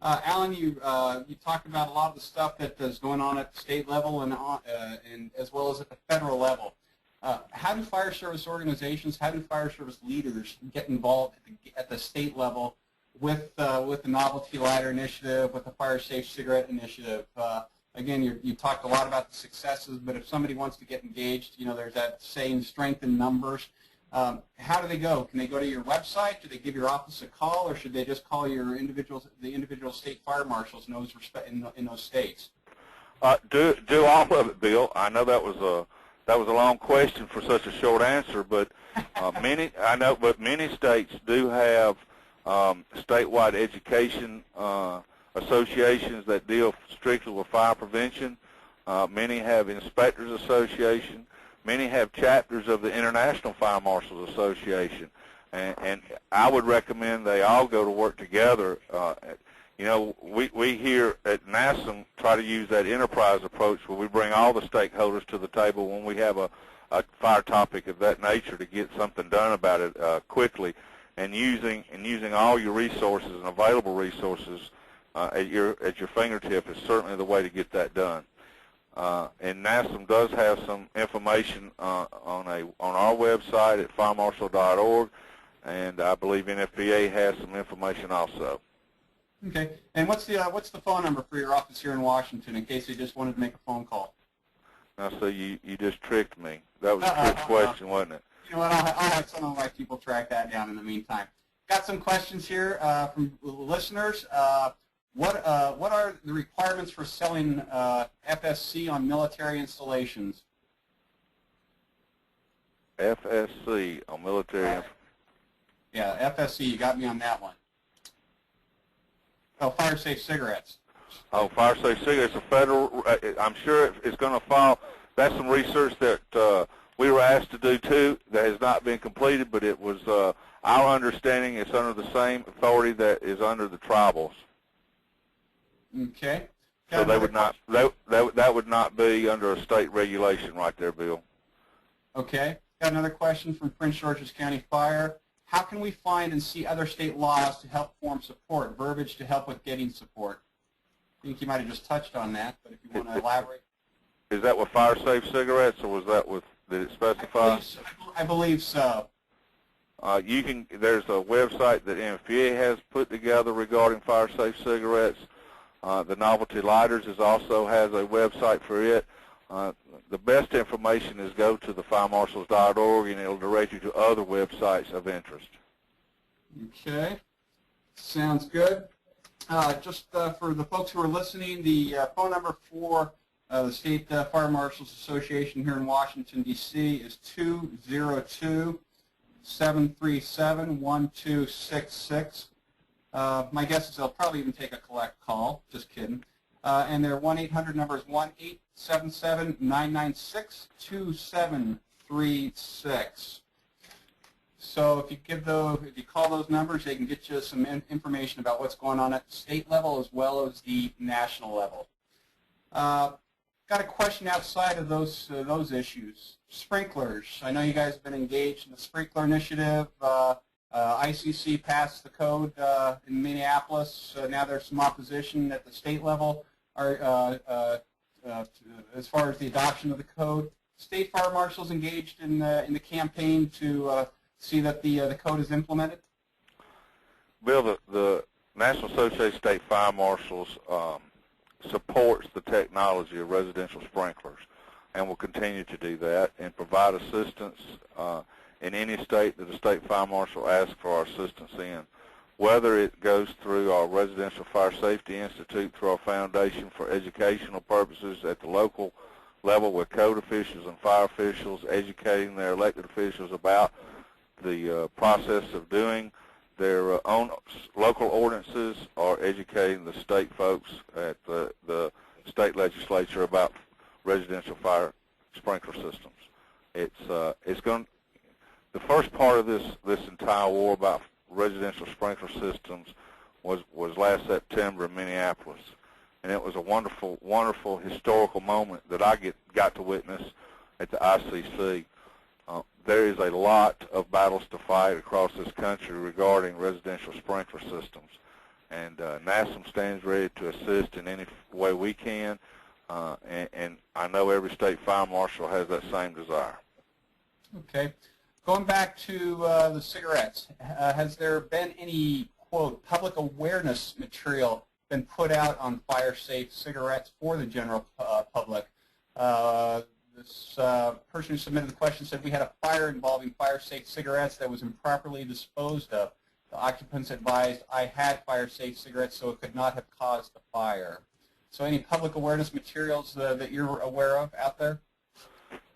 Alan, you talked about a lot of the stuff that is going on at the state level and as well as at the federal level. How do fire service organizations, how do fire service leaders get involved at the state level with the Novelty Lighter Initiative, with the Fire Safe Cigarette Initiative? Again, you talked a lot about the successes, but if somebody wants to get engaged, you know, there's that saying, strength in numbers. How do they go? Can they go to your website? Do they give your office a call, or should they just call the individual state fire marshals in those states? Do all of it, Bill. I know that was a long question for such a short answer, but many states do have statewide education associations that deal strictly with fire prevention. Many have inspectors association. Many have chapters of the International Fire Marshals Association, and I would recommend they all go to work together. You know, we here at NASM try to use that enterprise approach where we bring all the stakeholders to the table when we have a fire topic of that nature to get something done about it quickly, and using all your resources and available resources at your fingertip is certainly the way to get that done. And NASM does have some information on our website at firemarshal.org, and I believe NFPA has some information also. Okay. And what's the phone number for your office here in Washington in case they just wanted to make a phone call? Now, so you just tricked me. That was a trick question, wasn't it? You know what? I'll have some of my people track that down in the meantime. Got some questions here from listeners. What are the requirements for selling FSC on military installations? FSC on military. Yeah, FSC. You got me on that one. Oh, fire safe cigarettes. Oh, fire safe cigarettes. A federal. I'm sure it's going to fall. That's some research that we were asked to do too. That has not been completed, but it was our understanding. It's under the same authority that is under the tribals. Okay. So they would not. That would not be under a state regulation, right there, Bill. Okay. Got another question from Prince George's County Fire. How can we find and see other state laws to help form support, verbiage to help with getting support? I think you might have just touched on that, but if you want to elaborate. Is that with fire safe cigarettes, or was that with, did it specify? I believe so. There's a website that NFPA has put together regarding fire safe cigarettes. The Novelty Lighters also has a website for it. The best information is go to the firemarshals.org, and it'll direct you to other websites of interest. Okay. Sounds good. Just for the folks who are listening, the phone number for the State Fire Marshals Association here in Washington, D.C. is 202-737-1266. My guess is they'll probably even take a collect call. Just kidding. And their 1-800 number is 1-877-996-2736. So if you call those numbers, they can get you some information about what's going on at the state level as well as the national level. Got a question outside of those issues. Sprinklers. I know you guys have been engaged in the sprinkler initiative. ICC passed the code in Minneapolis. Now there's some opposition at the state level as far as the adoption of the code. State fire marshals engaged in the campaign to see that the code is implemented? Bill, the National Association of State Fire Marshals supports the technology of residential sprinklers and will continue to do that and provide assistance in any state that a state fire marshal asks for our assistance in, whether it goes through our Residential Fire Safety Institute, through our foundation for educational purposes at the local level with code officials and fire officials, educating their elected officials about the process of doing their own local ordinances, or educating the state folks at the state legislature about residential fire sprinkler systems. It's going. The first part of this entire war about residential sprinkler systems was last September in Minneapolis, and it was a wonderful, wonderful historical moment that I got to witness at the ICC. There is a lot of battles to fight across this country regarding residential sprinkler systems, and NASM stands ready to assist in any way we can, and I know every state fire marshal has that same desire. Okay. Going back to the cigarettes, has there been any, quote, public awareness material been put out on fire-safe cigarettes for the general public? This person who submitted the question said we had a fire involving fire-safe cigarettes that was improperly disposed of. The occupants advised I had fire-safe cigarettes, so it could not have caused the fire. So any public awareness materials that you're aware of out there?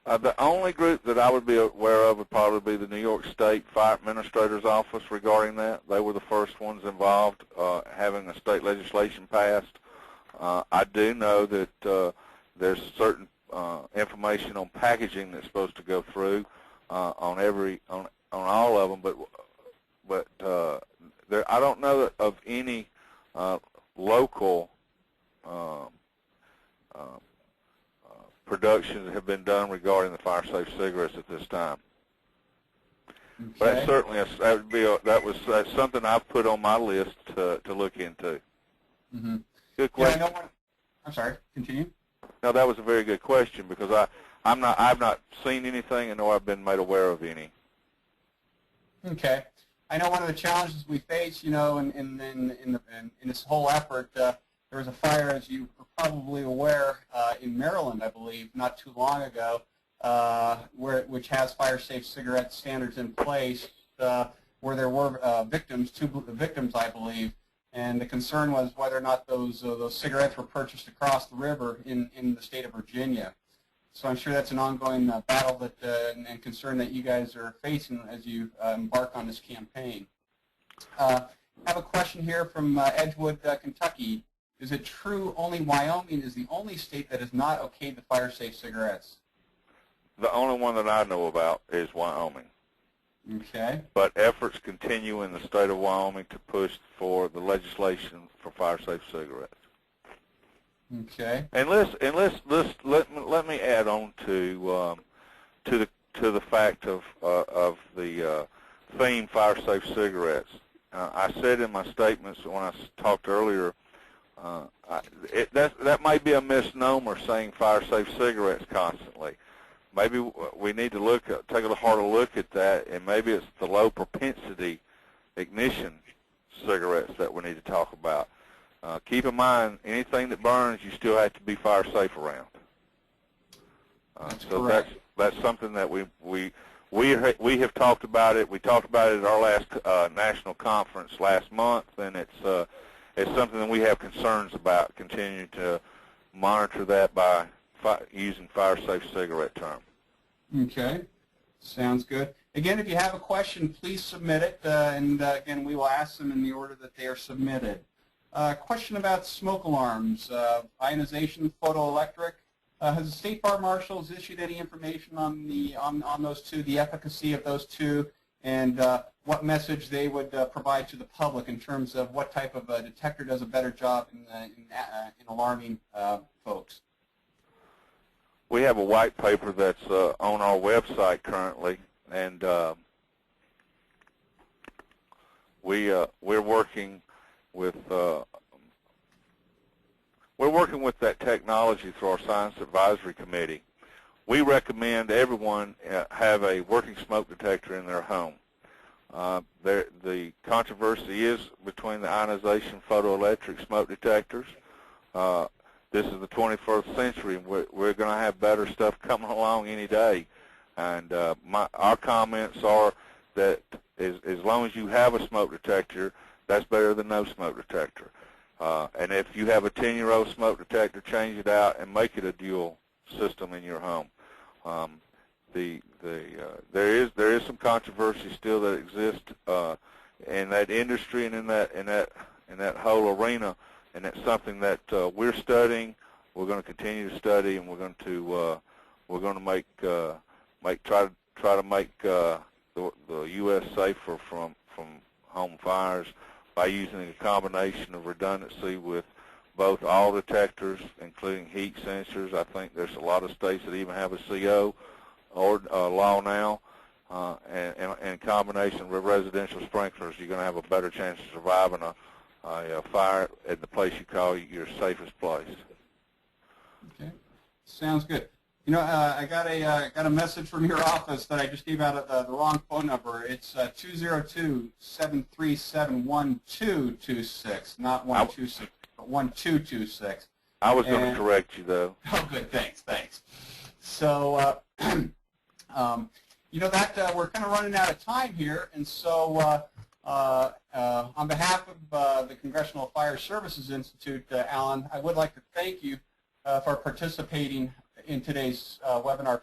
The only group that I would be aware of would probably be the New York State Fire Administrator's Office regarding that. They were the first ones involved, having a state legislation passed. I do know that there's certain information on packaging that's supposed to go through on all of them, but I don't know of any local productions that have been done regarding the fire-safe cigarettes at this time. Okay. But that's certainly that's something I've put on my list to look into. Mm-hmm. Good question. Yeah, I'm sorry. Continue. No, that was a very good question because I've not seen anything, and nor I've been made aware of any. Okay. I know one of the challenges we face, in this whole effort, there was a fire, as you are probably aware, in Maryland, I believe, not too long ago, which has fire-safe cigarette standards in place, where there were two victims, I believe, and the concern was whether or not those cigarettes were purchased across the river in the state of Virginia. So I'm sure that's an ongoing battle and concern that you guys are facing as you embark on this campaign. I have a question here from Edgewood, Kentucky. Is it true only Wyoming is the only state that has not okayed the fire-safe cigarettes? The only one that I know about is Wyoming. Okay. But efforts continue in the state of Wyoming to push for the legislation for fire-safe cigarettes. Okay. And let me add on to the fact of the theme fire-safe cigarettes. I said in my statements when I talked earlier, that might be a misnomer saying fire-safe cigarettes constantly. Maybe we need to take a harder look at that, and maybe it's the low propensity ignition cigarettes that we need to talk about. Keep in mind, anything that burns, you still have to be fire safe around. So that's something that we have talked about it. We talked about it at our last national conference last month, and it's something that we have concerns about. Continuing to monitor that by using fire safe cigarette term. Okay, sounds good. Again, if you have a question, please submit it, and again, we will ask them in the order that they are submitted. Question about smoke alarms, ionization, photoelectric. Has the State Fire Marshals issued any information on those two, the efficacy of those two, and what message they would provide to the public in terms of what type of a detector does a better job in alarming folks? We have a white paper that's on our website currently, and we're working with that technology through our Science Advisory Committee. We recommend everyone have a working smoke detector in their home. The controversy is between the ionization photoelectric smoke detectors. This is the 21st century, and we're going to have better stuff coming along any day. And our comments are that as long as you have a smoke detector, that's better than no smoke detector. And if you have a 10-year-old smoke detector, change it out and make it a dual system in your home. There is some controversy still that exists in that industry and in that whole arena, and it's something that we're studying. We're going to continue to study, and we're going to try to make the U.S. safer from home fires by using a combination of redundancy with both all detectors, including heat sensors. I think there's a lot of states that even have a CO or law now, and in combination with residential sprinklers, you're going to have a better chance of surviving fire at the place you call your safest place. Okay, sounds good. You know, I got a message from your office that I just gave out the wrong phone number. It's 202-737-1226, not 126, but 1226. I was going to correct you, though. Oh, good. Thanks. So, you know that we're kind of running out of time here, and so on behalf of the Congressional Fire Services Institute, Alan, I would like to thank you for participating in today's webinar